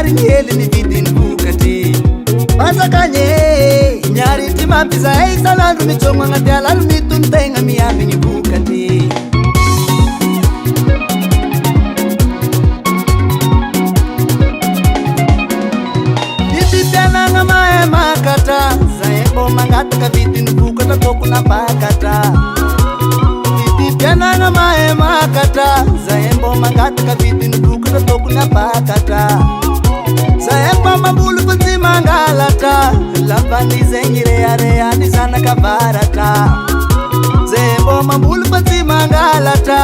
mariny hely ny vidiny vokatry fanjakanye miary ty mampizahay isan'andro mitsomo agnaty alalo mitontegna miamby ny vokatry pipipianagna mahay makatra zahay mbô mangataka vidiny vokatra tokona bakatra pipipianagna mahay makatra zahay mbô mangataka vidiny vokatra tokona bakatra zahay mbô mamboly fa tsy mangalatra lavany zegny rehareany zanaka varatra zahay mbô mamboly fa tsy mangalatra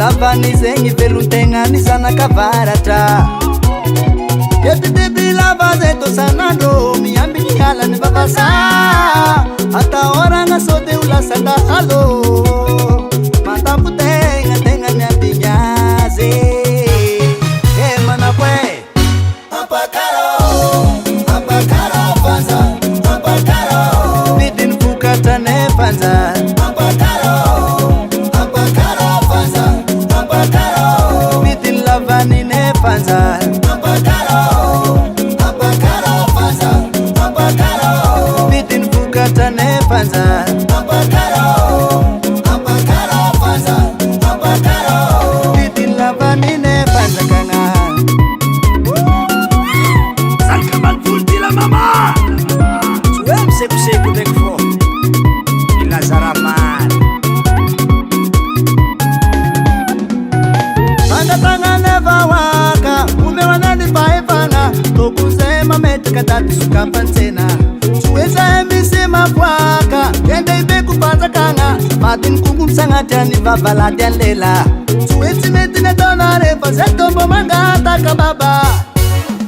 lavany zegny velontegna ny zanaka varatra Debi lava zay tosanandro miamby ny halany vavasa atahorana sao de ho lasa dahalo mantampo tegna tegna miamby ny azy manako e ampakaro fanza ampakaro vidiny vokatra nefanza ampakaro fanza ampakaro vidiny lavany nefanza Panza ampakaro panza ampakaro vidiny lavany ne panza kana salka malvulti la mama suwe mseku ndraiky fô ilazaramany fangatagna vawaka umewanani paefana tokuzay mametraka daty sokapantsena suwezahay misy mapwaka ende ibe kupanjakagna matiny kongo misagnatry vavalady any lela suwetsy mety nataona rehefa zay tombo mangataka baba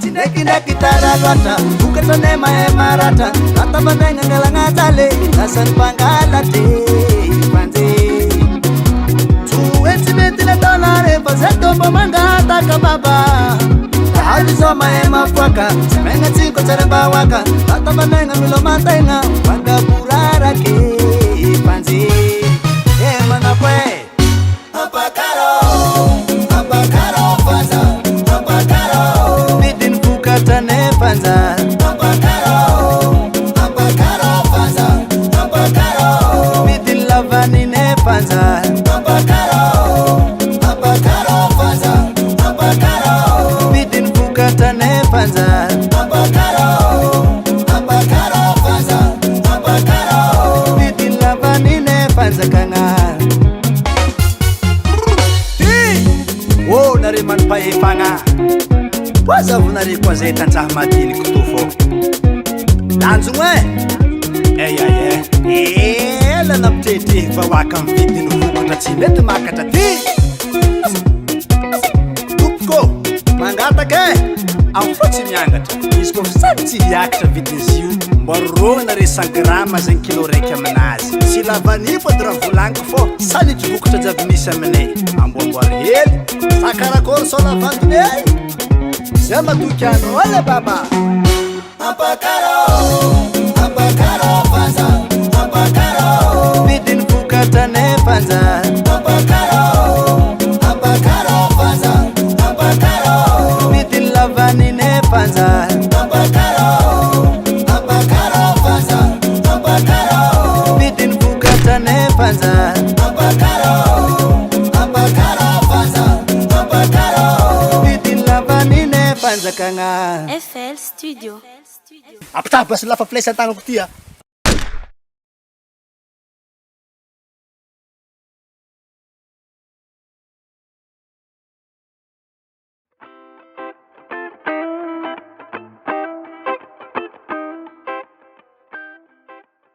tsy ndraikindraiky tara loatra vokatra nay mahay maratra atavantegna angalagnatsale lasany mpangalatry panje suwetsy mety nataona rehefa zay tombo mangataka baba Alizo mahay mafwaka Simenga tsiko tsaremba waka Tata manenga milo mantenga Wanga burara ke Panzi Mana kwe Ampakaro fanza Ampakaro vidiny vokatra ne fanza Ampakaro fanza Ampakaro vidiny lavany ne fanza Ampakaro fanza Ampakaro Katane panza ampakaro panza ampakaro vidiny lavany ne panza kana oh nare manipahefagna wazavonare koa zay tanjaha madiniky to fô lanjogno ela napitrehitrehy vawaka amy vidiny vokatra tsy mety makatra ty tompoko mangataka amfotsy miangatra izy koa sady tsy hiakatra vidin'izy io mba rorogna re 100 grama zegny kilo raiky aminazy tsy lavany fody raha volagniko fô sanitry vokatra jiaby misy aminay amboamboary hely sakarakory sao lavantony ay zay matoky ano ale baba ampakaro fanza ampakaro vidiny vokatra ne fanza ampakaro fanza ampakaro vidiny lavany ne fanza ampakaro fanza ampakaro vidiny vokatra ne fanza ampakaro fanza ampakaro vidiny lavany ne fanjakagna FL Studio apita basy lafa flesa tagnako tia